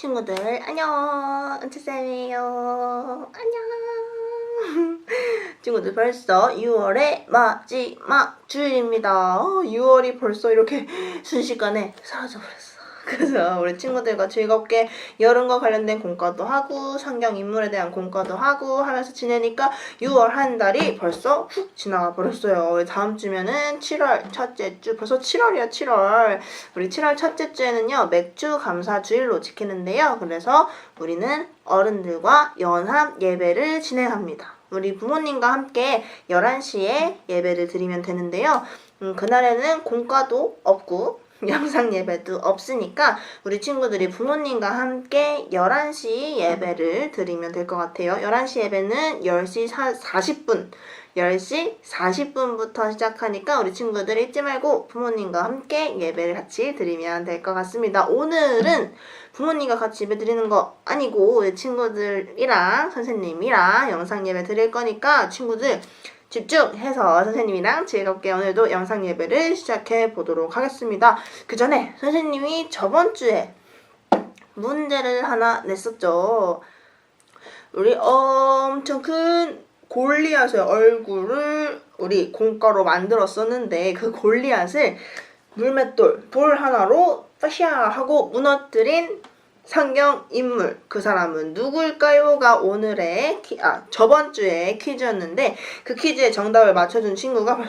친구들 안녕, 은채쌤이에요. 안녕. 친구들 벌써 6월의 마지막 주일입니다. 6월이 벌써 이렇게 순식간에 사라져버렸어. 그래서 우리 친구들과 즐겁게 여름과 관련된 공과도 하고 성경 인물에 대한 공과도 하고 하면서 지내니까 6월 한 달이 벌써 훅 지나가 버렸어요. 다음 주면은 7월 첫째 주, 벌써 7월이야 7월. 우리 7월 첫째 주에는요 맥주 감사 주일로 지키는데요. 그래서 우리는 어른들과 연합 예배를 진행합니다. 우리 부모님과 함께 11시에 예배를 드리면 되는데요. 그날에는 공과도 없고 영상 예배도 없으니까 우리 친구들이 부모님과 함께 11시 예배를 드리면 될 것 같아요. 11시 예배는 10시 40분, 10시 40분부터 시작하니까 우리 친구들 잊지 말고 부모님과 함께 예배를 같이 드리면 될 것 같습니다. 오늘은 부모님과 같이 예배 드리는 거 아니고 우리 친구들이랑 선생님이랑 영상 예배 드릴 거니까 친구들 집중해서 선생님이랑 즐겁게 오늘도 영상 예배를 시작해 보도록 하겠습니다. 그 전에 선생님이 저번 주에 문제를 하나 냈었죠. 우리 엄청 큰 골리앗의 얼굴을 우리 공과로 만들었었는데 그 골리앗을 물맷돌 돌 하나로 빠샤 하고 무너뜨린 성경 인물, 그 사람은 누굴까요?가 오늘의 저번 주에 퀴즈였는데 그 퀴즈의 정답을 맞춰준 친구가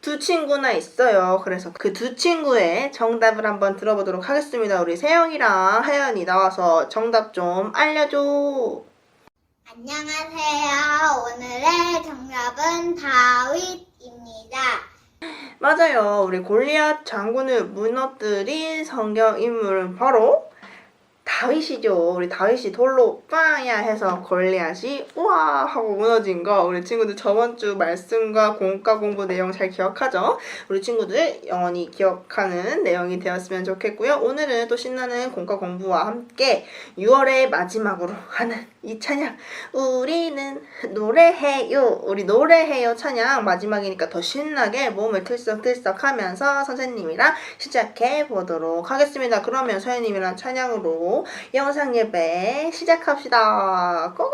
두 친구나 있어요. 그래서 그 두 친구의 정답을 한번 들어보도록 하겠습니다. 우리 세영이랑 하연이 나와서 정답 좀 알려줘. 안녕하세요. 오늘의 정답은 다윗입니다. 맞아요. 우리 골리앗 장군을 무너뜨린 성경 인물은 바로 다윗이죠. 우리 다윗이 돌로 빵야 해서 골리앗이 우와 하고 무너진 거 우리 친구들 저번 주 말씀과 공과 공부 내용 잘 기억하죠? 우리 친구들 영원히 기억하는 내용이 되었으면 좋겠고요. 오늘은 또 신나는 공과 공부와 함께 6월의 마지막으로 하는 이 찬양 우리는 노래해요. 우리 노래해요 찬양 마지막이니까 더 신나게 몸을 들썩들썩 하면서 선생님이랑 시작해 보도록 하겠습니다. 그러면 선생님이랑 찬양으로 영상 예배 시작합시다. 고고!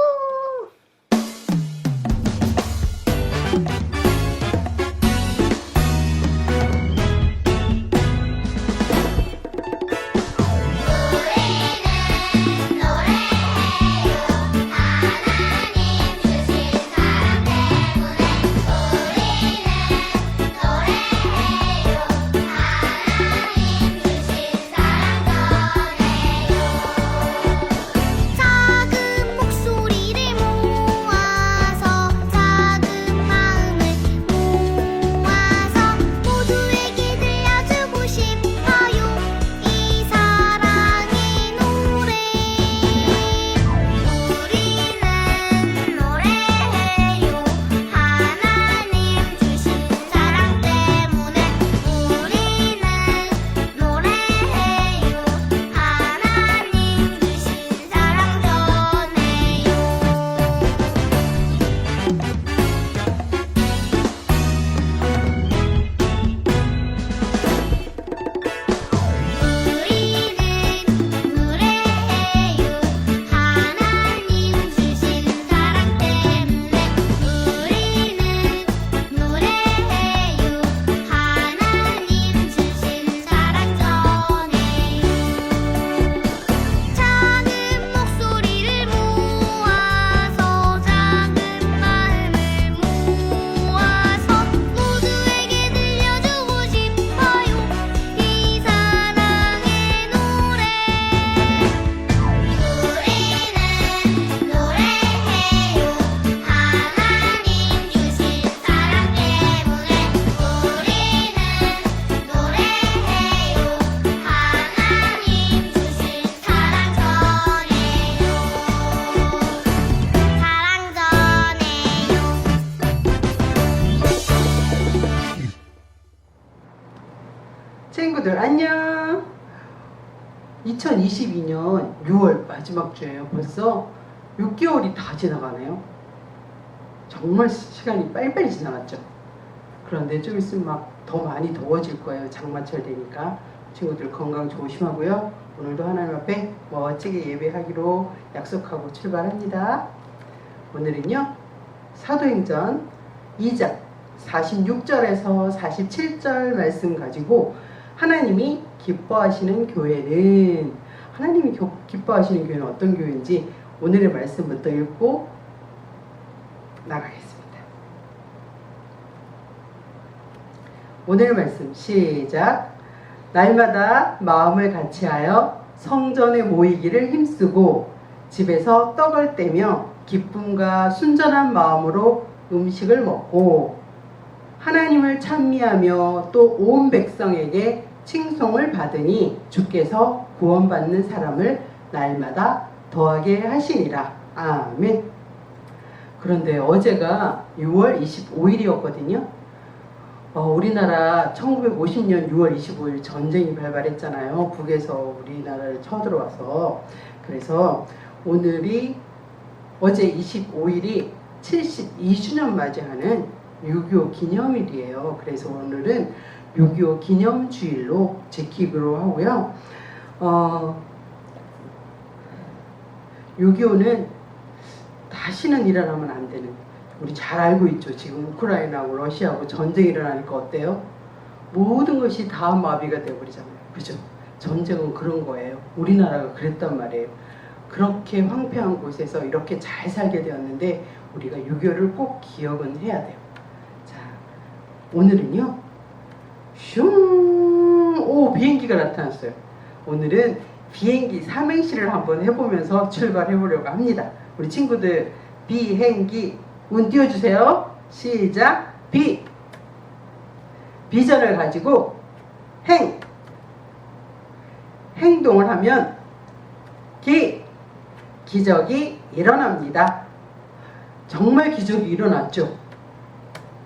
친구들 안녕. 2022년 6월 마지막 주예요. 벌써 6개월이 다 지나가네요. 정말 시간이 빨리빨리 지나갔죠. 그런데 좀 있으면 막 더 많이 더워질 거예요. 장마철 되니까 친구들 건강 조심하고요. 오늘도 하나님 앞에 멋지게 예배하기로 약속하고 출발합니다. 오늘은요, 사도행전 2장 46절에서 47절 말씀 가지고 하나님이 기뻐하시는 교회는, 하나님이 기뻐하시는 교회는 어떤 교회인지 오늘의 말씀부터 읽고 나가겠습니다. 오늘 말씀 시작. 날마다 마음을 같이하여 성전에 모이기를 힘쓰고 집에서 떡을 떼며 기쁨과 순전한 마음으로 음식을 먹고 하나님을 찬미하며 또 온 백성에게 칭송을 받으니 주께서 구원받는 사람을 날마다 더하게 하시니라. 아멘. 그런데 어제가 6월 25일이었거든요. 우리나라 1950년 6월 25일 전쟁이 발발했잖아요. 북에서 우리나라를 쳐들어와서. 그래서 오늘이 어제 25일이 72주년 맞이하는 6.25 기념일이에요. 그래서 오늘은 6.25 기념주일로 지키기로 하고요. 6.25는 다시는 일어나면 안 되는, 우리 잘 알고 있죠. 지금 우크라이나하고 러시아하고 전쟁이 일어나니까 어때요? 모든 것이 다 마비가 되어버리잖아요. 그죠? 전쟁은 그런 거예요. 우리나라가 그랬단 말이에요. 그렇게 황폐한 곳에서 이렇게 잘 살게 되었는데 우리가 6.25를 꼭 기억은 해야 돼요. 자, 오늘은요, 비행기가 나타났어요. 오늘은 비행기 삼행시를 한번 해보면서 출발해 보려고 합니다. 우리 친구들 비행기 운 띄워주세요. 시작. 비전을 가지고 행동을 하면 기적이 일어납니다. 정말 기적이 일어났죠.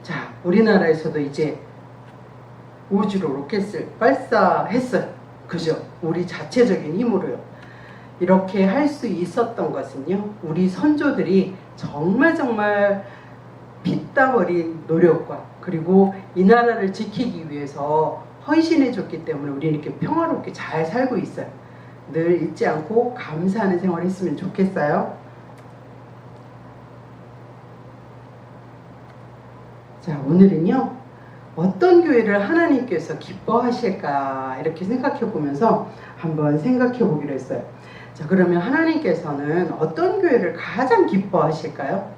자, 우리나라에서도 이제 우주로 로켓을 발사했어요. 그죠? 우리 자체적인 힘으로요. 이렇게 할 수 있었던 것은요, 우리 선조들이 정말 피땀 어린 노력과 그리고 이 나라를 지키기 위해서 헌신해 줬기 때문에 우리는 이렇게 평화롭게 잘 살고 있어요. 늘 잊지 않고 감사하는 생활을 했으면 좋겠어요. 자, 오늘은요, 어떤 교회를 하나님께서 기뻐하실까 이렇게 생각해 보면서 한번 생각해 보기로 했어요. 자, 그러면 하나님께서는 어떤 교회를 가장 기뻐하실까요?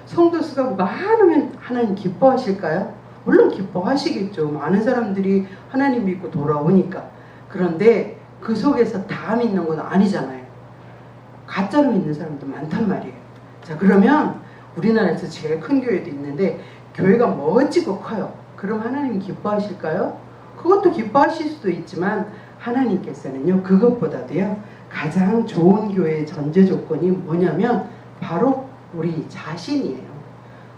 성도 수가 많으면 하나님 기뻐하실까요? 물론 기뻐하시겠죠. 많은 사람들이 하나님 믿고 돌아오니까. 그런데 그 속에서 다 믿는 건 아니잖아요. 가짜로 믿는 사람도 많단 말이에요. 자, 그러면 우리나라에서 제일 큰 교회도 있는데 교회가 멋지고 커요. 그럼 하나님 기뻐하실까요? 그것도 기뻐하실 수도 있지만 하나님께서는요, 그것보다도요, 가장 좋은 교회의 전제 조건이 뭐냐면 바로 우리 자신이에요.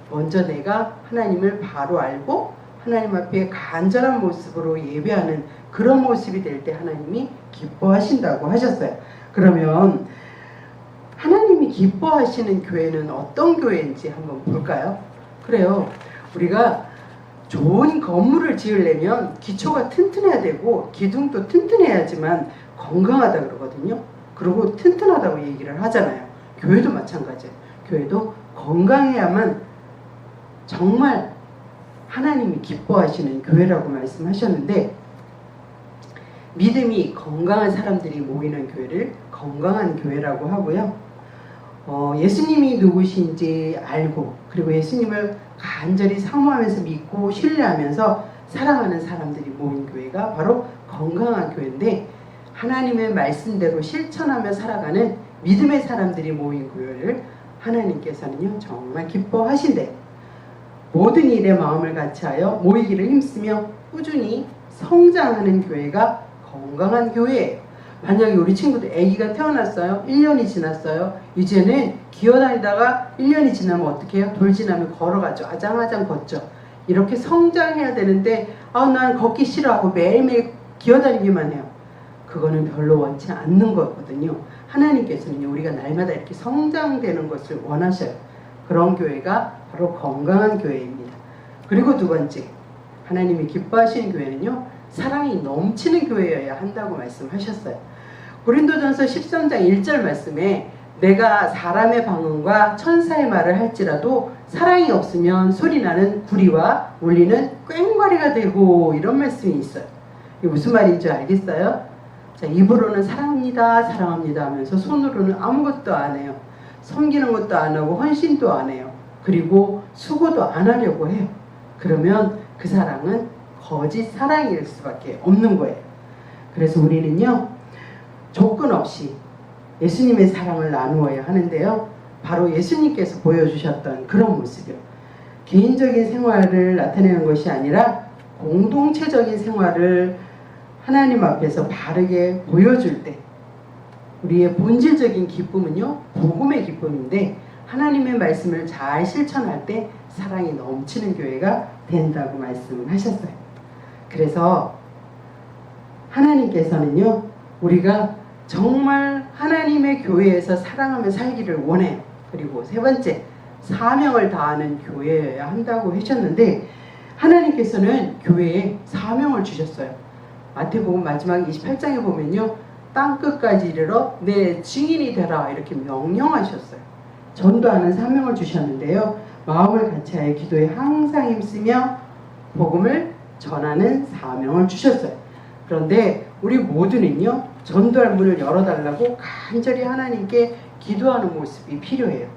먼저 내가 하나님을 바로 알고 하나님 앞에 간절한 모습으로 예배하는 그런 모습이 될 때 하나님이 기뻐하신다고 하셨어요. 그러면 하나님이 기뻐하시는 교회는 어떤 교회인지 한번 볼까요? 그래요. 우리가 좋은 건물을 지으려면 기초가 튼튼해야 되고 기둥도 튼튼해야지만 건강하다 그러거든요. 그리고 튼튼하다고 얘기를 하잖아요. 교회도 마찬가지예요. 교회도 건강해야만 정말 하나님이 기뻐하시는 교회라고 말씀하셨는데, 믿음이 건강한 사람들이 모이는 교회를 건강한 교회라고 하고요. 예수님이 누구신지 알고 그리고 예수님을 간절히 사모하면서 믿고 신뢰하면서 사랑하는 사람들이 모인 교회가 바로 건강한 교회인데, 하나님의 말씀대로 실천하며 살아가는 믿음의 사람들이 모인 교회를 하나님께서는요, 정말 기뻐하신대요. 모든 일에 마음을 같이하여 모이기를 힘쓰며 꾸준히 성장하는 교회가 건강한 교회예요. 만약에 우리 친구들 아기가 태어났어요. 1년이 지났어요. 이제는 기어다니다가 1년이 지나면 어떻게 해요? 돌 지나면 걸어가죠. 아장아장 걷죠. 이렇게 성장해야 되는데 난 걷기 싫어하고 매일매일 기어다니기만 해요. 그거는 별로 원치 않는 거거든요. 하나님께서는 우리가 날마다 이렇게 성장되는 것을 원하셔요. 그런 교회가 바로 건강한 교회입니다. 그리고 두 번째, 하나님이 기뻐하시는 교회는요, 사랑이 넘치는 교회여야 한다고 말씀하셨어요. 고린도전서 13장 1절 말씀에 내가 사람의 방언과 천사의 말을 할지라도 사랑이 없으면 소리나는 구리와 울리는 꽹과리가 되고, 이런 말씀이 있어요. 이게 무슨 말인지 알겠어요? 자, 입으로는 사랑합니다, 사랑합니다 하면서 손으로는 아무것도 안 해요. 섬기는 것도 안 하고 헌신도 안 해요. 그리고 수고도 안 하려고 해요. 그러면 그 사랑은 거짓 사랑일 수밖에 없는 거예요. 그래서 우리는요, 조건 없이 예수님의 사랑을 나누어야 하는데요, 바로 예수님께서 보여주셨던 그런 모습이요, 개인적인 생활을 나타내는 것이 아니라 공동체적인 생활을 하나님 앞에서 바르게 보여줄 때, 우리의 본질적인 기쁨은요, 복음의 기쁨인데 하나님의 말씀을 잘 실천할 때 사랑이 넘치는 교회가 된다고 말씀을 하셨어요. 그래서 하나님께서는요, 우리가 정말 하나님의 교회에서 사랑하며 살기를 원해요. 그리고 세 번째, 사명을 다하는 교회여야 한다고 하셨는데, 하나님께서는 교회에 사명을 주셨어요. 마태복음 마지막 28장에 보면요, 땅끝까지 이르러 내 증인이 되라, 이렇게 명령하셨어요. 전도하는 사명을 주셨는데요, 마음을 같이하여 기도에 항상 힘쓰며 복음을 전하는 사명을 주셨어요. 그런데 우리 모두는요, 전도할 문을 열어달라고 간절히 하나님께 기도하는 모습이 필요해요.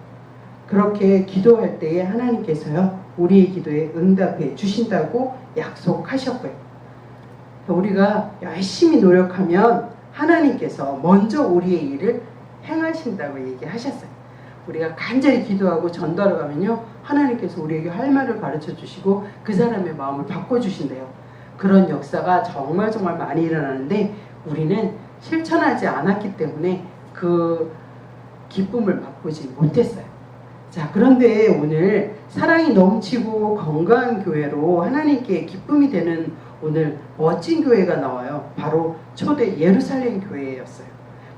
그렇게 기도할 때에 하나님께서요, 우리의 기도에 응답해 주신다고 약속하셨고요. 우리가 열심히 노력하면 하나님께서 먼저 우리의 일을 행하신다고 얘기하셨어요. 우리가 간절히 기도하고 전도하러 가면요, 하나님께서 우리에게 할 말을 가르쳐 주시고 그 사람의 마음을 바꿔주신대요. 그런 역사가 정말 많이 일어나는데 우리는 실천하지 않았기 때문에 그 기쁨을 맛보지 못했어요. 자, 그런데 오늘 사랑이 넘치고 건강한 교회로 하나님께 기쁨이 되는 오늘 멋진 교회가 나와요. 바로 초대 예루살렘 교회였어요.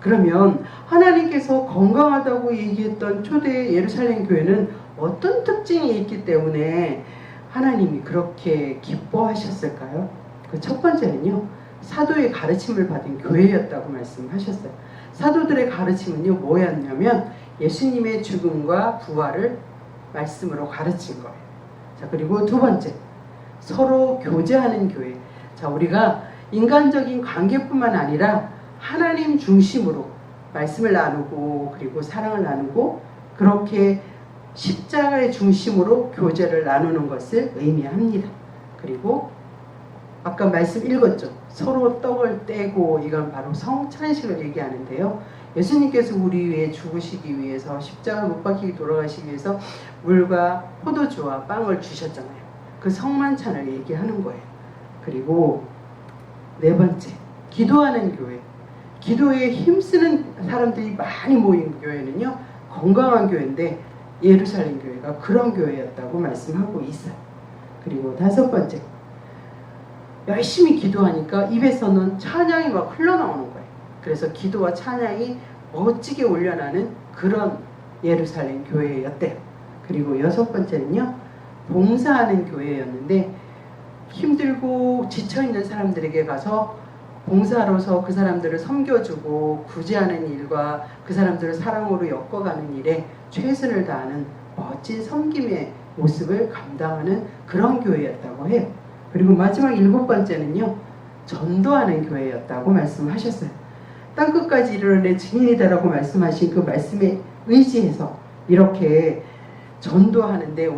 그러면 하나님께서 건강하다고 얘기했던 초대 예루살렘 교회는 어떤 특징이 있기 때문에 하나님이 그렇게 기뻐하셨을까요? 그 첫 번째는요, 사도의 가르침을 받은 교회였다고 말씀하셨어요. 사도들의 가르침은요, 뭐였냐면 예수님의 죽음과 부활을 말씀으로 가르친 거예요. 자, 그리고 두 번째, 서로 교제하는 교회. 자, 우리가 인간적인 관계뿐만 아니라 하나님 중심으로 말씀을 나누고 그리고 사랑을 나누고 그렇게 십자가의 중심으로 교제를 나누는 것을 의미합니다. 그리고 아까 말씀 읽었죠. 서로 떡을 떼고, 이건 바로 성찬식을 얘기하는데요. 예수님께서 우리 위해 죽으시기 위해서, 십자가 못 박히기 돌아가시기 위해서 물과 포도주와 빵을 주셨잖아요. 그 성만찬을 얘기하는 거예요. 그리고 네 번째, 기도하는 교회. 기도에 힘쓰는 사람들이 많이 모인 교회는요, 건강한 교회인데 예루살렘 교회가 그런 교회였다고 말씀하고 있어요. 그리고 다섯 번째, 열심히 기도하니까 입에서는 찬양이 막 흘러나오는 거예요. 그래서 기도와 찬양이 멋지게 올려나는 그런 예루살렘 교회였대요. 그리고 여섯 번째는요, 봉사하는 교회였는데 힘들고 지쳐있는 사람들에게 가서 봉사로서 그 사람들을 섬겨주고 구제하는 일과 그 사람들을 사랑으로 엮어가는 일에 최선을 다하는 멋진 섬김의 모습을 감당하는 그런 교회였다고 해요. 그리고 마지막 일곱 번째는요, 전도하는 교회였다고 말씀하셨어요. 땅끝까지 이르러 내 증인이 되라고 말씀하신 그 말씀에 의지해서 이렇게 전도하는데,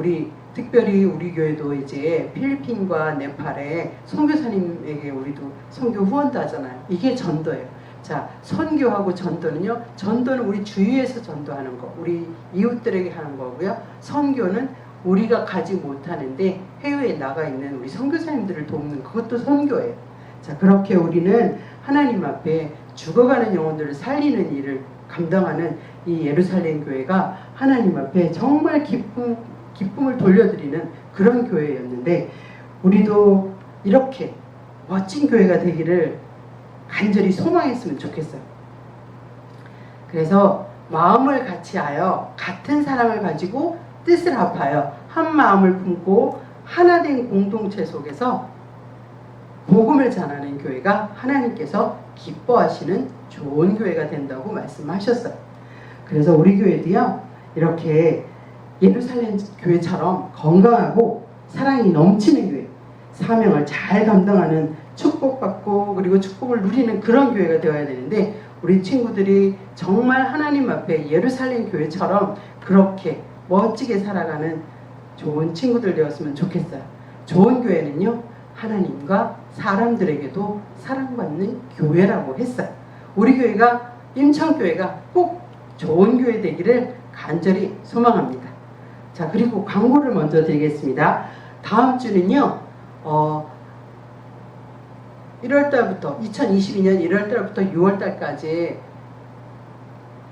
특별히 우리 교회도 이제 필리핀과 네팔에 선교사님에게 우리도 선교 후원도 하잖아요. 이게 전도예요. 자, 선교하고 전도는요, 전도는 우리 주위에서 전도하는 거, 우리 이웃들에게 하는 거고요. 선교는 우리가 가지 못하는데 해외에 나가 있는 우리 선교사님들을 돕는, 그것도 선교예요. 자, 그렇게 우리는 하나님 앞에 죽어가는 영혼들을 살리는 일을 감당하는 이 예루살렘 교회가 하나님 앞에 정말 기쁨을 돌려드리는 그런 교회였는데, 우리도 이렇게 멋진 교회가 되기를 간절히 소망했으면 좋겠어요. 그래서 마음을 같이하여 같은 사랑을 가지고 뜻을 합하여 한 마음을 품고 하나된 공동체 속에서 복음을 전하는 교회가 하나님께서 기뻐하시는 좋은 교회가 된다고 말씀하셨어요. 그래서 우리 교회도요, 이렇게 예루살렘 교회처럼 건강하고 사랑이 넘치는 교회, 사명을 잘 감당하는 축복받고 그리고 축복을 누리는 그런 교회가 되어야 되는데, 우리 친구들이 정말 하나님 앞에 예루살렘 교회처럼 그렇게 멋지게 살아가는 좋은 친구들 되었으면 좋겠어요. 좋은 교회는요, 하나님과 사람들에게도 사랑받는 교회라고 했어요. 우리 교회가, 임천교회가 꼭 좋은 교회 되기를 간절히 소망합니다. 자, 그리고 광고를 먼저 드리겠습니다. 다음 주는요, 1월달부터 2022년 1월달부터 6월달까지,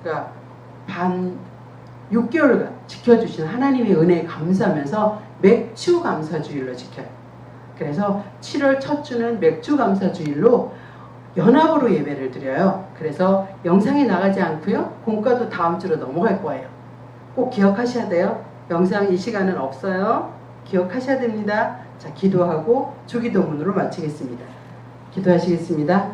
그러니까 6개월간 지켜주신 하나님의 은혜에 감사하면서 맥주 감사주일로 지켜요. 그래서 7월 첫 주는 맥주 감사주일로 연합으로 예배를 드려요. 그래서 영상이 나가지 않고요, 공과도 다음 주로 넘어갈 거예요. 꼭 기억하셔야 돼요. 영상 이 시간은 없어요. 기억하셔야 됩니다. 자, 기도하고 주기도문으로 마치겠습니다. 기도하시겠습니다.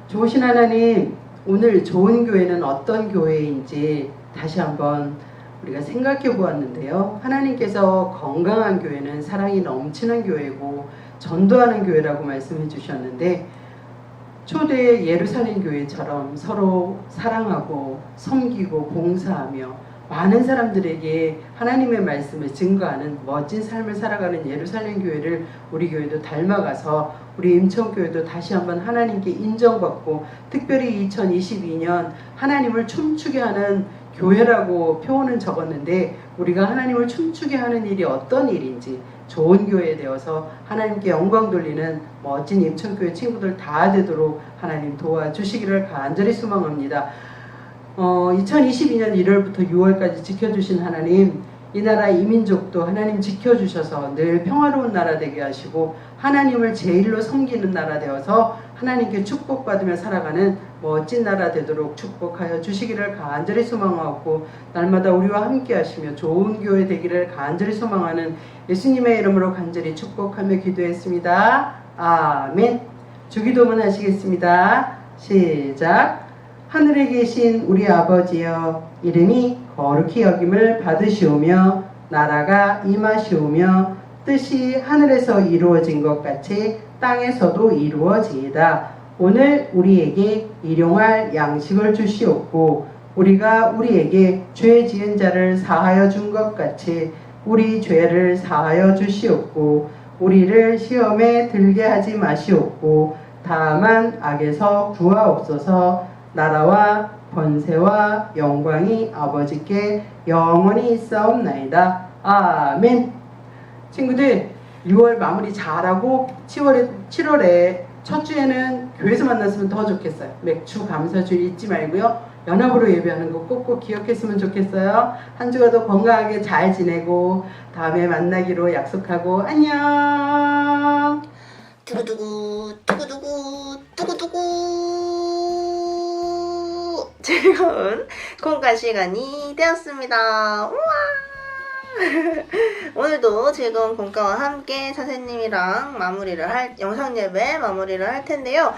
좋으신 하나님, 오늘 좋은 교회는 어떤 교회인지 다시 한번 우리가 생각해 보았는데요. 하나님께서 건강한 교회는 사랑이 넘치는 교회고 전도하는 교회라고 말씀해 주셨는데, 초대 예루살렘 교회처럼 서로 사랑하고 섬기고 봉사하며 많은 사람들에게 하나님의 말씀을 증거하는 멋진 삶을 살아가는 예루살렘 교회를 우리 교회도 닮아가서 우리 임천교회도 다시 한번 하나님께 인정받고, 특별히 2022년 하나님을 춤추게 하는 교회라고 표현은 적었는데, 우리가 하나님을 춤추게 하는 일이 어떤 일인지 좋은 교회 되어서 하나님께 영광 돌리는 멋진 임천교회 친구들 다 되도록 하나님 도와주시기를 간절히 소망합니다. 2022년 1월부터 6월까지 지켜주신 하나님, 이 나라 이민족도 하나님 지켜주셔서 늘 평화로운 나라 되게 하시고 하나님을 제일로 섬기는 나라 되어서 하나님께 축복받으며 살아가는 멋진 나라 되도록 축복하여 주시기를 간절히 소망하고, 날마다 우리와 함께 하시며 좋은 교회 되기를 간절히 소망하는 예수님의 이름으로 간절히 축복하며 기도했습니다. 아멘. 주기도문 하시겠습니다. 시작. 하늘에 계신 우리 아버지여, 이름이 거룩히 여김을 받으시오며 나라가 임하시오며 뜻이 하늘에서 이루어진 것 같이 땅에서도 이루어지이다. 오늘 우리에게 일용할 양식을 주시옵고, 우리가 우리에게 죄 지은 자를 사하여 준 것 같이 우리 죄를 사하여 주시옵고, 우리를 시험에 들게 하지 마시옵고, 다만 악에서 구하옵소서. 나라와 번세와 영광이 아버지께 영원히 있사옵나이다. 아멘. 친구들, 6월 마무리 잘하고 7월에 첫 주에는 교회에서 만났으면 더 좋겠어요. 맥주 감사주일 잊지 말고요, 연합으로 예배하는 거 꼭꼭 기억했으면 좋겠어요. 한 주가 더 건강하게 잘 지내고 다음에 만나기로 약속하고 안녕. 두구두구 두구두구 두구두구. 즐거운 공과 시간이 되었습니다. 우와! 오늘도 즐거운 공과와 함께 선생님이랑 영상 예배 마무리를 할 텐데요.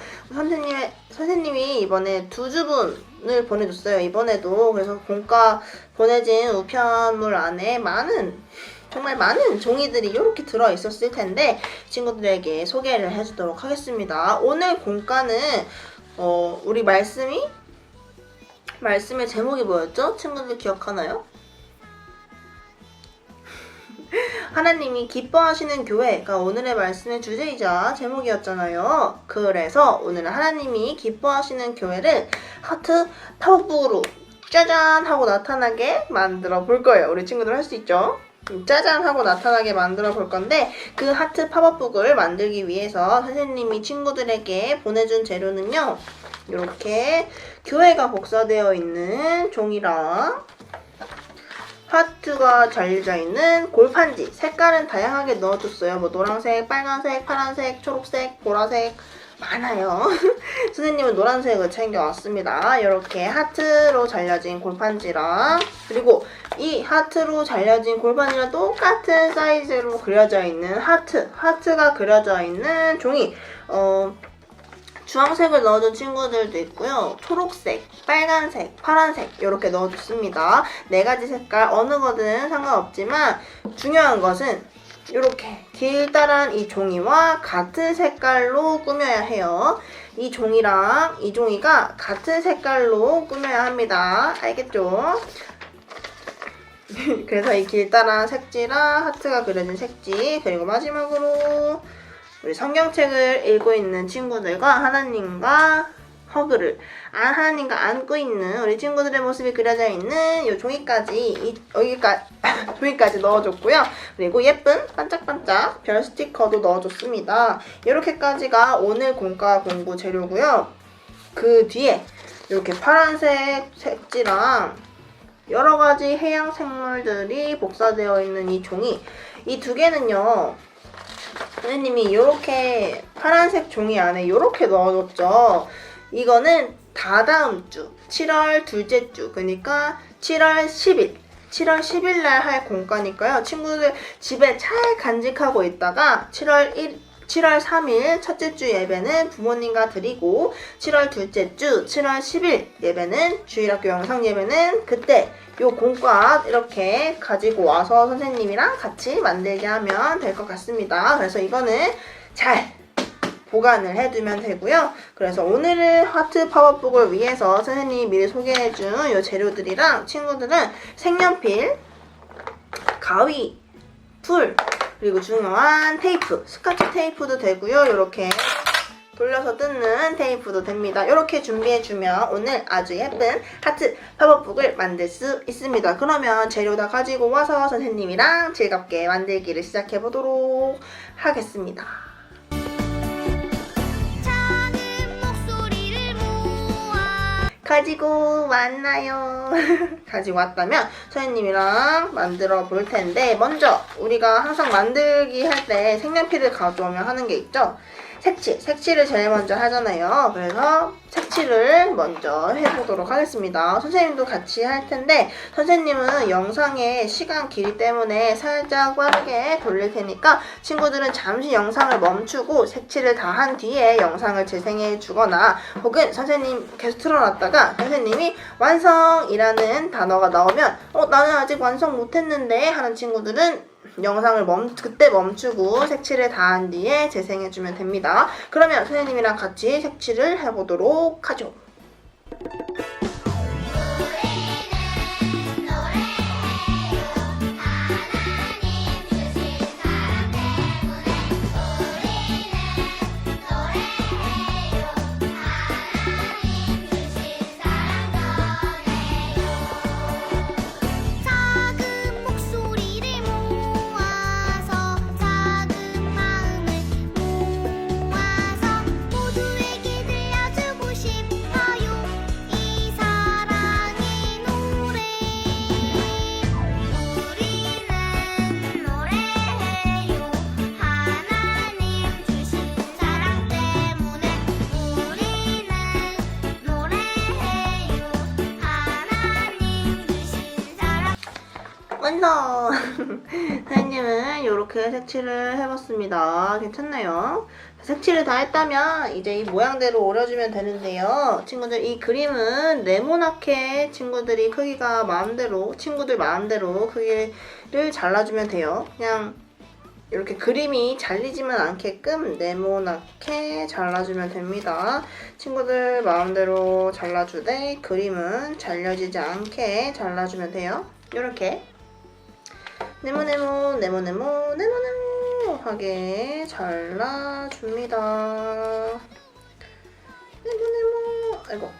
선생님이 이번에 두 주분을 보내줬어요. 이번에도. 그래서 공과 보내진 우편물 안에 정말 많은 종이들이 이렇게 들어있었을 텐데 친구들에게 소개를 해주도록 하겠습니다. 오늘 공과는 우리 말씀의 제목이 뭐였죠? 친구들 기억하나요? 하나님이 기뻐하시는 교회가 오늘의 말씀의 주제이자 제목이었잖아요. 그래서 오늘은 하나님이 기뻐하시는 교회를 하트 파워북으로 짜잔 하고 나타나게 만들어 볼 거예요. 우리 친구들 할 수 있죠? 짜잔 하고 나타나게 만들어 볼 건데, 그 하트 팝업북을 만들기 위해서 선생님이 친구들에게 보내준 재료는요, 이렇게 교회가 복사되어 있는 종이랑 하트가 잘려져 있는 골판지, 색깔은 다양하게 넣어줬어요. 뭐 노란색, 빨간색, 파란색, 초록색, 보라색 많아요. 선생님은 노란색을 챙겨왔습니다. 이렇게 하트로 잘려진 골판지랑, 그리고 이 하트로 잘려진 골판지랑 똑같은 사이즈로 그려져 있는 하트가 그려져 있는 종이, 주황색을 넣어준 친구들도 있고요. 초록색, 빨간색, 파란색 이렇게 넣어줬습니다. 4가지 색깔 어느 거든 상관없지만 중요한 것은 이렇게 길다란 이 종이와 같은 색깔로 꾸며야 해요. 이 종이랑 이 종이가 같은 색깔로 꾸며야 합니다. 알겠죠? 그래서 이 길다란 색지랑 하트가 그려진 색지, 그리고 마지막으로 우리 성경책을 읽고 있는 친구들과 하나님과 하나님과 안고 있는 우리 친구들의 모습이 그려져 있는 이 종이까지 종이까지 넣어줬고요. 그리고 예쁜 반짝반짝 별 스티커도 넣어줬습니다. 이렇게까지가 오늘 공과 공부 재료고요. 그 뒤에 이렇게 파란색 색지랑 여러가지 해양 생물들이 복사되어 있는 이 종이, 이 2개는요 선생님이 이렇게 파란색 종이 안에 이렇게 넣어줬죠. 이거는 다다음 주 7월 둘째 주, 그러니까 7월 10일 날 할 공과니까요. 친구들 집에 잘 간직하고 있다가 7월 3일 첫째 주 예배는 부모님과 드리고 7월 둘째 주 7월 10일 예배는 주일학교 영상 예배는 그때 요 공과 이렇게 가지고 와서 선생님이랑 같이 만들게 하면 될 것 같습니다. 그래서 이거는 잘 보관을 해두면 되고요. 그래서 오늘은 하트 파워북을 위해서 선생님이 미리 소개해준 요 재료들이랑 친구들은 색연필, 가위, 풀, 그리고 중요한 테이프, 스카치 테이프도 되고요. 이렇게 돌려서 뜯는 테이프도 됩니다. 이렇게 준비해주면 오늘 아주 예쁜 하트 팝업북을 만들 수 있습니다. 그러면 재료 다 가지고 와서 선생님이랑 즐겁게 만들기를 시작해보도록 하겠습니다. 가지고 왔나요? 가지고 왔다면 선생님이랑 만들어 볼 텐데 먼저 우리가 항상 만들기 할 때 색연필을 가져오면 하는 게 있죠. 색칠을 제일 먼저 하잖아요. 그래서 색칠을 먼저 해보도록 하겠습니다. 선생님도 같이 할 텐데 선생님은 영상의 시간 길이 때문에 살짝 빠르게 돌릴 테니까 친구들은 잠시 영상을 멈추고 색칠을 다 한 뒤에 영상을 재생해 주거나 혹은 선생님 계속 틀어놨다가 선생님이 완성이라는 단어가 나오면 나는 아직 완성 못했는데 하는 친구들은 영상을 그때 멈추고 색칠을 다 한 뒤에 재생해주면 됩니다. 그러면 선생님이랑 같이 색칠을 해보도록 하죠. 완성! 선생님은 이렇게 색칠을 해봤습니다. 괜찮나요? 색칠을 다 했다면 이제 이 모양대로 오려주면 되는데요. 친구들 이 그림은 네모나게 친구들이 크기가 친구들 마음대로 크기를 잘라주면 돼요. 그냥 이렇게 그림이 잘리지만 않게끔 네모나게 잘라주면 됩니다. 친구들 마음대로 잘라주되 그림은 잘려지지 않게 잘라주면 돼요. 이렇게 네모네모 하게 잘라줍니다. 네모네모 아이고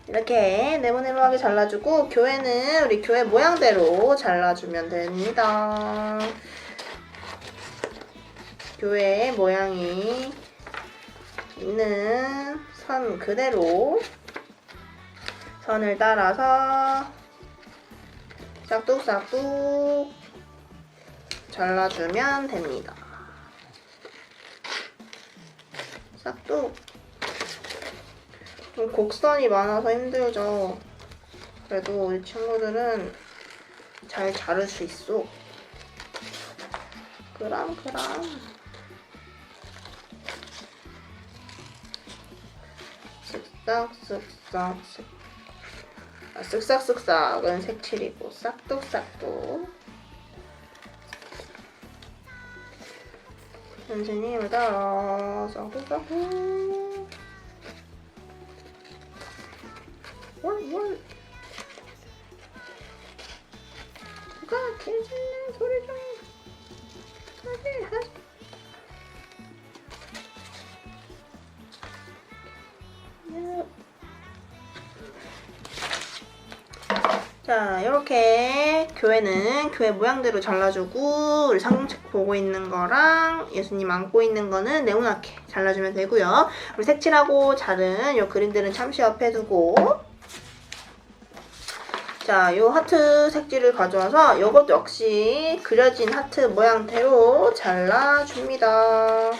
이렇게 네모네모하게 잘라주고 교회는 우리 교회 모양대로 잘라주면 됩니다. 교회 모양이 있는 선 그대로 선을 따라서 싹둑싹둑 잘라주면 됩니다. 싹둑. 좀 곡선이 많아서 힘들죠. 그래도 우리 친구들은 잘 자를 수 있어. 그럼. 쓱싹쓱싹 쓱싹쓱싹은 색칠이고 싹둑싹둑 선생님을 따라 싹둑싹둑 월 누가 괜찮네 소리 좀 하지 자, 이렇게 교회는 교회 모양대로 잘라주고 우리 성경책 보고 있는 거랑 예수님 안고 있는 거는 네모나게 잘라주면 되고요. 우리 색칠하고 자른 요 그림들은 잠시 옆에 두고 자, 요 하트 색지를 가져와서 이것도 역시 그려진 하트 모양대로 잘라줍니다.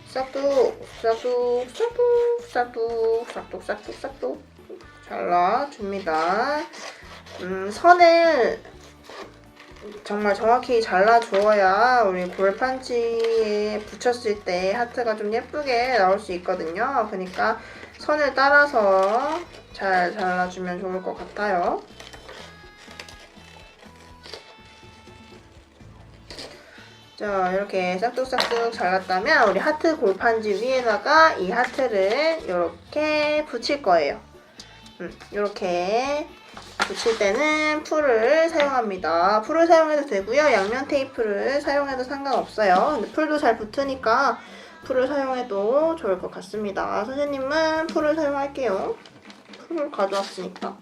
싹둑 싹둑 싹둑 싹둑 싹둑 싹둑 싹둑 잘라줍니다. 선을 정말 정확히 잘라주어야 우리 골판지에 붙였을 때 하트가 좀 예쁘게 나올 수 있거든요. 그러니까 선을 따라서 잘 잘라주면 좋을 것 같아요. 자, 이렇게 싹둑싹둑 잘랐다면 우리 하트 골판지 위에다가 이 하트를 이렇게 붙일 거예요. 이렇게 붙일 때는 풀을 사용합니다. 풀을 사용해도 되고요. 양면 테이프를 사용해도 상관없어요. 근데 풀도 잘 붙으니까 풀을 사용해도 좋을 것 같습니다. 선생님은 풀을 사용할게요. 풀을 가져왔으니까.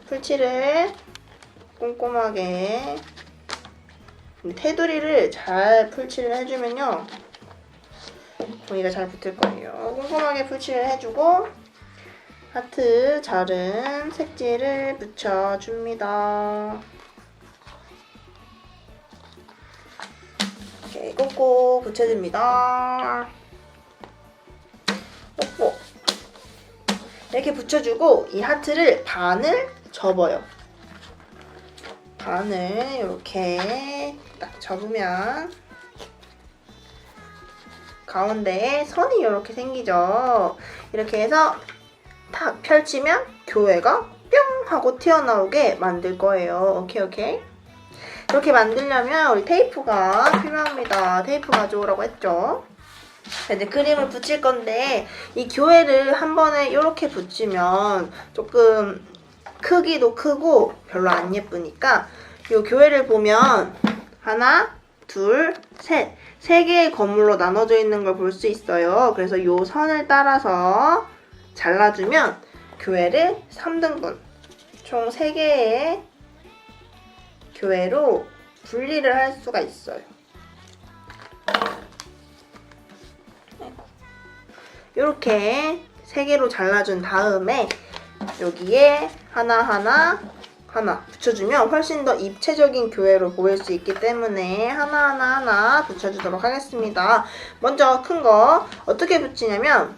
풀칠을 꼼꼼하게 테두리를 잘 풀칠을 해주면요. 종이가 잘 붙을 거예요. 꼼꼼하게 풀칠을 해주고 하트 자른 색지를 붙여줍니다. 이렇게 꼭꼭 붙여줍니다. 꼭꼭 이렇게 붙여주고 이 하트를 반을 접어요. 반을 이렇게 딱 접으면 가운데에 선이 이렇게 생기죠. 이렇게 해서 탁 펼치면 교회가 뿅 하고 튀어나오게 만들 거예요. 오케이. 이렇게 만들려면 우리 테이프가 필요합니다. 테이프 가져오라고 했죠. 이제 그림을 붙일 건데 이 교회를 한 번에 이렇게 붙이면 조금 크기도 크고 별로 안 예쁘니까 이 교회를 보면 하나, 둘, 셋. 세 개의 건물로 나눠져 있는 걸 볼 수 있어요. 그래서 이 선을 따라서 잘라주면 교회를 3등분, 총 3개의 교회로 분리를 할 수가 있어요. 이렇게 3개로 잘라준 다음에 여기에 하나 붙여주면 훨씬 더 입체적인 교회로 보일 수 있기 때문에 하나 붙여주도록 하겠습니다. 먼저 큰 거 어떻게 붙이냐면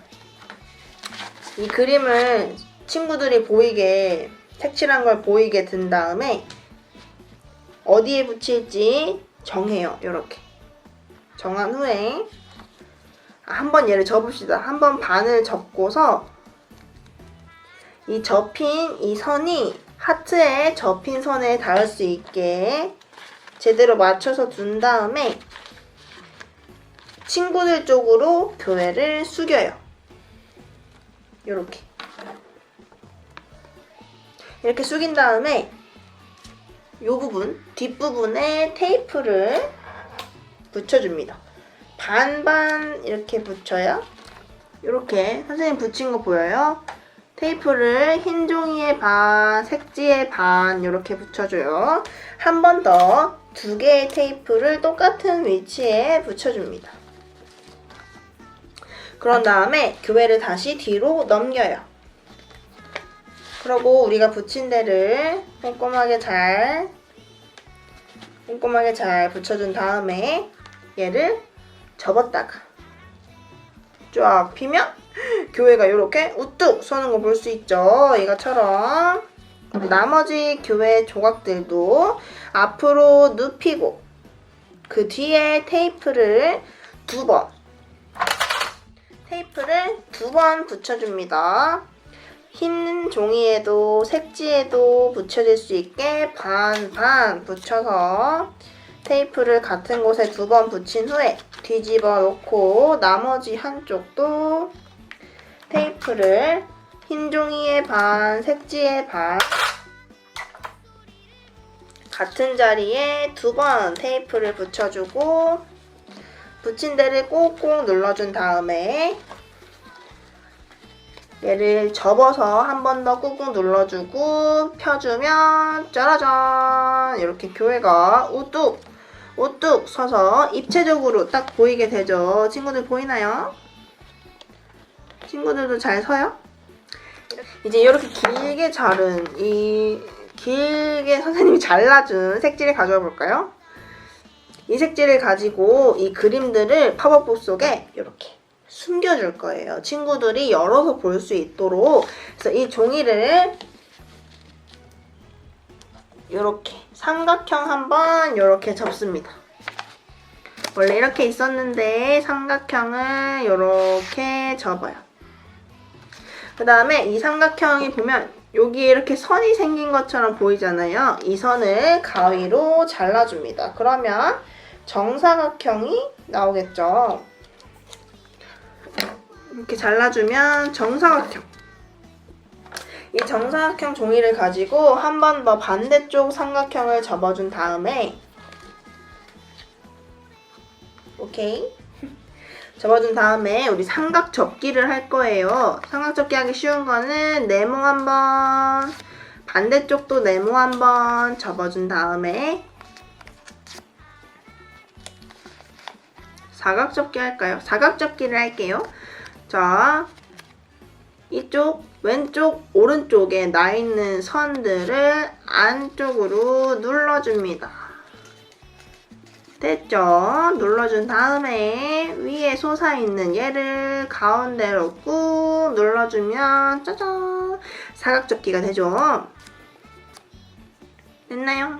이 그림을 친구들이 보이게 색칠한 걸 보이게 든 다음에 어디에 붙일지 정해요. 이렇게 정한 후에 한번 얘를 접읍시다. 한번 반을 접고서 이 접힌 이 선이 하트에 접힌 선에 닿을 수 있게 제대로 맞춰서 둔 다음에 친구들 쪽으로 교회를 숙여요. 이렇게 숙인 다음에 이 부분, 뒷부분에 테이프를 붙여줍니다. 반반 이렇게 붙여요. 이렇게 선생님 붙인 거 보여요? 테이프를 흰 종이에 반, 색지에 반 이렇게 붙여줘요. 한 번 더 2개의 테이프를 똑같은 위치에 붙여줍니다. 그런 다음에 교회를 다시 뒤로 넘겨요. 그리고 우리가 붙인 데를 꼼꼼하게 잘 붙여준 다음에 얘를 접었다가 쫙 피면 교회가 이렇게 우뚝 서는 거 볼 수 있죠. 이것처럼 나머지 교회 조각들도 앞으로 눕히고 그 뒤에 테이프를 2번 두 번 붙여줍니다. 흰 종이에도 색지에도 붙여질 수 있게 반반 붙여서 테이프를 같은 곳에 두 번 붙인 후에 뒤집어 놓고 나머지 한쪽도 테이프를 흰 종이에 반, 색지에 반 같은 자리에 두 번 테이프를 붙여주고 붙인 데를 꼭꼭 눌러준 다음에 얘를 접어서 한 번 더 꾹꾹 눌러주고 펴주면 짜라잔 이렇게 교회가 우뚝 서서 입체적으로 딱 보이게 되죠. 친구들 보이나요? 친구들도 잘 서요? 이제 이렇게 길게 자른 길게 선생님이 잘라준 색지를 가져와 볼까요? 이 색지를 가지고 이 그림들을 팝업북 속에 이렇게 숨겨줄 거예요. 친구들이 열어서 볼 수 있도록. 그래서 이 종이를 이렇게 삼각형 한번 이렇게 접습니다. 원래 이렇게 있었는데 삼각형을 이렇게 접어요. 그 다음에 이 삼각형이 보면 여기에 이렇게 선이 생긴 것처럼 보이잖아요. 이 선을 가위로 잘라줍니다. 그러면 정사각형이 나오겠죠. 이렇게 잘라주면 정사각형. 이 정사각형 종이를 가지고 한 번 더 반대쪽 삼각형을 접어준 다음에 오케이. 접어준 다음에 우리 삼각 접기를 할 거예요. 삼각 접기 하기 쉬운 거는 네모 한번 반대쪽도 네모 한번 접어준 다음에 사각 접기 할까요? 사각 접기를 할게요. 자, 이쪽 왼쪽 오른쪽에 나 있는 선들을 안쪽으로 눌러줍니다. 됐죠? 눌러준 다음에 위에 솟아있는 얘를 가운데로 꾹 눌러주면 짜잔! 사각접기가 되죠? 됐나요?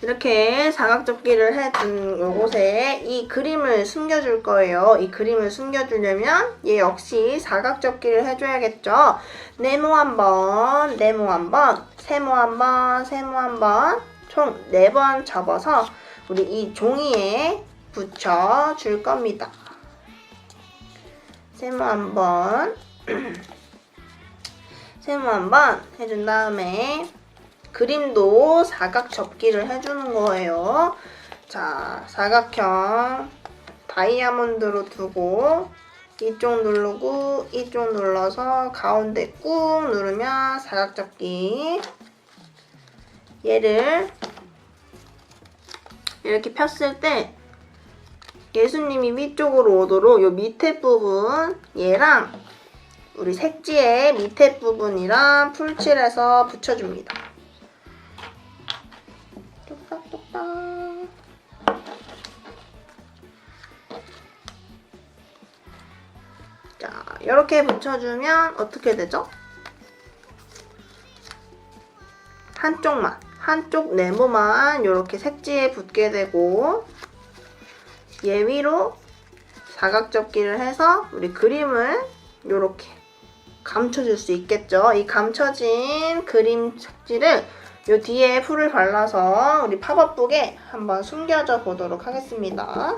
이렇게 사각접기를 해둔 요곳에 이 그림을 숨겨줄 거예요. 이 그림을 숨겨주려면 얘 역시 사각접기를 해줘야겠죠? 네모 한 번, 네모 한 번, 세모 한 번, 세모 한 번, 총 4번 접어서 우리 이 종이에 붙여줄 겁니다. 세모 한 번, 세모 한 번 해준 다음에 그림도 사각 접기를 해주는 거예요. 자, 사각형 다이아몬드로 두고 이쪽 누르고 이쪽 눌러서 가운데 꾹 누르면 사각 접기. 얘를 이렇게 폈을 때 예수님이 위쪽으로 오도록 요 밑에 부분 얘랑 우리 색지의 밑에 부분이랑 풀칠해서 붙여줍니다. 똑딱똑딱. 자, 이렇게 붙여주면 어떻게 되죠? 한쪽 네모만 이렇게 색지에 붙게 되고 얘 위로 사각접기를 해서 우리 그림을 이렇게 감춰줄 수 있겠죠. 이 감춰진 그림 색지를 요 뒤에 풀을 발라서 우리 팝업북에 한번 숨겨줘 보도록 하겠습니다.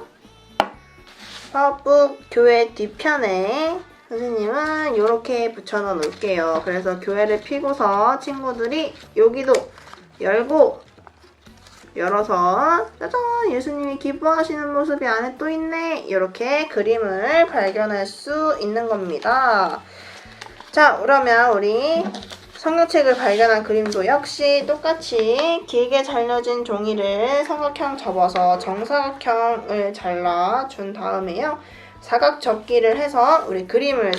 팝업북 교회 뒤편에 선생님은 이렇게 붙여넣어 놓을게요. 그래서 교회를 피고서 친구들이 여기도 열고 열어서 짜잔! 예수님이 기뻐하시는 모습이 안에 또 있네! 이렇게 그림을 발견할 수 있는 겁니다. 자, 그러면 우리 성경책을 발견한 그림도 역시 똑같이 길게 잘려진 종이를 삼각형 접어서 정사각형을 잘라준 다음에요. 사각 접기를 해서 우리 그림을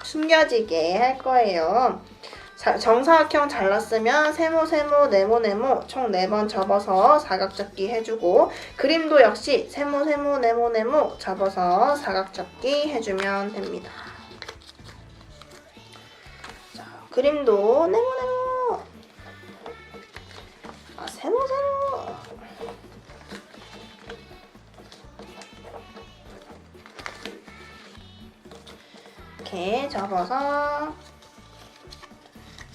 숨겨지게 할 거예요. 정사각형 잘랐으면 세모, 네모 총 4번 접어서 사각 접기 해주고 그림도 역시 세모, 네모 접어서 사각 접기 해주면 됩니다. 자, 그림도 네모 세모 이렇게 접어서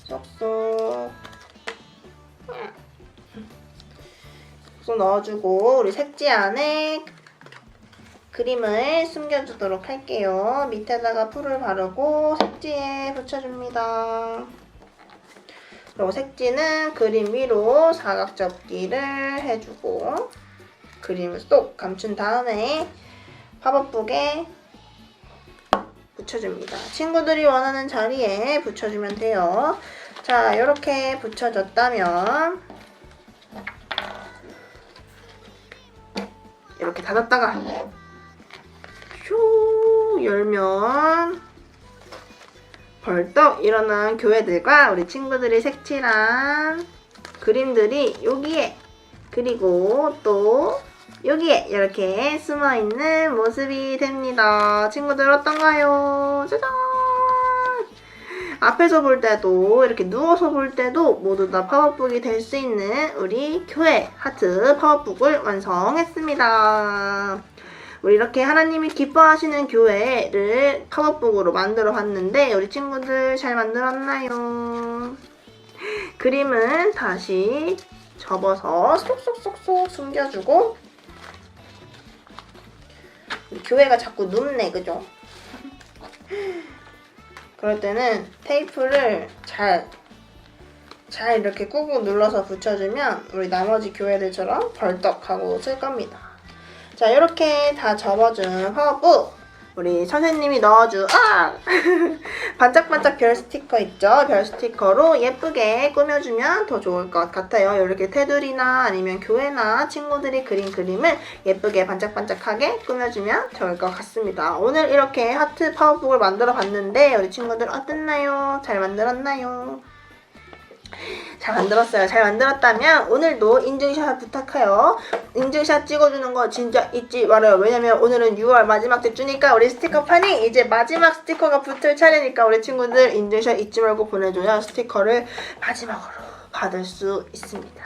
쏙쏙 넣어주고 우리 색지 안에 그림을 숨겨주도록 할게요. 밑에다가 풀을 바르고 색지에 붙여줍니다. 그리고 색지는 그림 위로 사각 접기를 해주고 그림을 쏙 감춘 다음에 팝업북에 붙여줍니다. 친구들이 원하는 자리에 붙여주면 돼요. 자, 이렇게 붙여졌다면 이렇게 닫았다가 쇼 열면 벌떡 일어난 교회들과 우리 친구들이 색칠한 그림들이 여기에 그리고 또 여기에 이렇게 숨어있는 모습이 됩니다. 친구들 어떤가요? 짜잔! 앞에서 볼 때도 이렇게 누워서 볼 때도 모두 다 팝업북이 될 수 있는 우리 교회 하트 팝업북을 완성했습니다. 우리 이렇게 하나님이 기뻐하시는 교회를 팝업북으로 만들어 봤는데 우리 친구들 잘 만들었나요? 그림은 다시 접어서 쏙쏙쏙쏙 숨겨주고 우리 교회가 자꾸 눕네, 그죠? 그럴 때는 테이프를 잘 이렇게 꾹꾹 눌러서 붙여주면 우리 나머지 교회들처럼 벌떡하고 쓸 겁니다. 자, 이렇게 다 접어준 팝업북 우리 선생님이 넣어준 반짝반짝 별 스티커 있죠? 별 스티커로 예쁘게 꾸며주면 더 좋을 것 같아요. 이렇게 테두리나 아니면 교회나 친구들이 그린 그림을 예쁘게 반짝반짝하게 꾸며주면 좋을 것 같습니다. 오늘 이렇게 하트 팝업북을 만들어 봤는데 우리 친구들 어땠나요? 잘 만들었나요? 잘 만들었어요. 잘 만들었다면 오늘도 인증샷 부탁해요. 인증샷 찍어주는 거 진짜 잊지 말아요. 왜냐면 오늘은 6월 마지막 주니까 우리 스티커판이 이제 마지막 스티커가 붙을 차례니까 우리 친구들 인증샷 잊지 말고 보내줘야 스티커를 마지막으로 받을 수 있습니다.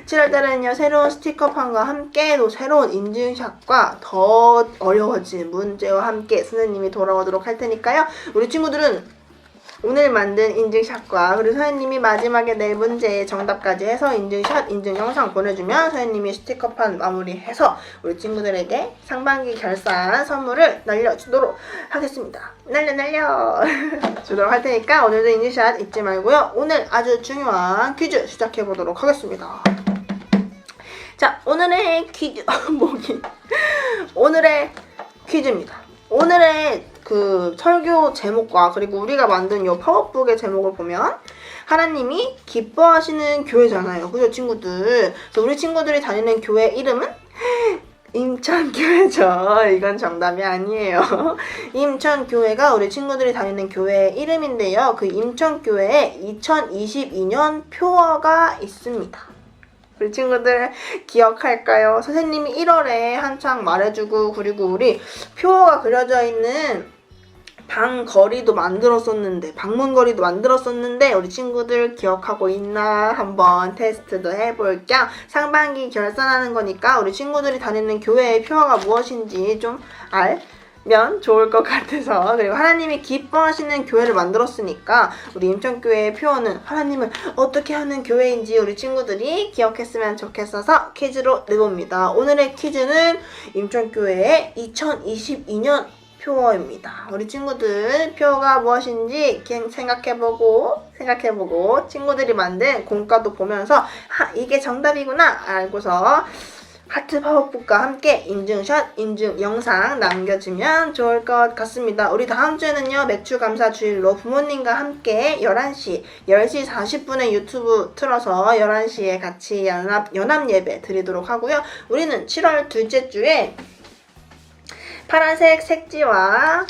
7월달에는요 새로운 스티커판과 함께 또 새로운 인증샷과 더 어려워진 문제와 함께 선생님이 돌아오도록 할 테니까요. 우리 친구들은 오늘 만든 인증샷과 그리고 선생님이 마지막에 낼 문제의 정답까지 해서 인증샷, 인증 영상 보내주면 선생님이 스티커판 마무리해서 우리 친구들에게 상반기 결산 선물을 날려주도록 하겠습니다. 날려 주도록 할 테니까 오늘도 인증샷 잊지 말고요. 오늘 아주 중요한 퀴즈 시작해보도록 하겠습니다. 자, 오늘의 퀴즈 오늘의 퀴즈입니다. 오늘의 그 설교 제목과 그리고 우리가 만든 이 팝업북의 제목을 보면 하나님이 기뻐하시는 교회잖아요. 그죠, 친구들? 그래서 우리 친구들이 다니는 교회 이름은 임천교회죠. 이건 정답이 아니에요. 임천교회가 우리 친구들이 다니는 교회 이름인데요. 그 임천교회에 2022년 표어가 있습니다. 우리 친구들 기억할까요? 선생님이 1월에 한창 말해주고 그리고 우리 표어가 그려져 있는 방거리도 만들었었는데 방문거리도 만들었었는데 우리 친구들 기억하고 있나 한번 테스트도 해볼 겸 상반기 결산하는 거니까 우리 친구들이 다니는 교회의 표어가 무엇인지 좀 알면 좋을 것 같아서 그리고 하나님이 기뻐하시는 교회를 만들었으니까 우리 임천교회의 표어는 하나님을 어떻게 하는 교회인지 우리 친구들이 기억했으면 좋겠어서 퀴즈로 내봅니다. 오늘의 퀴즈는 임천교회의 2022년 표어입니다. 우리 친구들 표어가 무엇인지 생각해보고 친구들이 만든 공과도 보면서 이게 정답이구나 알고서 하트 팝업북과 함께 인증샷, 인증 영상 남겨주면 좋을 것 같습니다. 우리 다음 주에는요 매추감사 주일로 부모님과 함께 11시 40분에 유튜브 틀어서 11시에 같이 연합 예배 드리도록 하고요. 우리는 7월 둘째 주에 파란색 색지와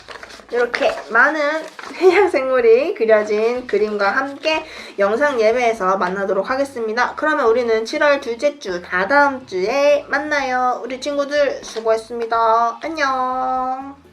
이렇게 많은 해양생물이 그려진 그림과 함께 영상 예배에서 만나도록 하겠습니다. 그러면 우리는 7월 둘째 주 다다음 주에 만나요. 우리 친구들 수고했습니다. 안녕.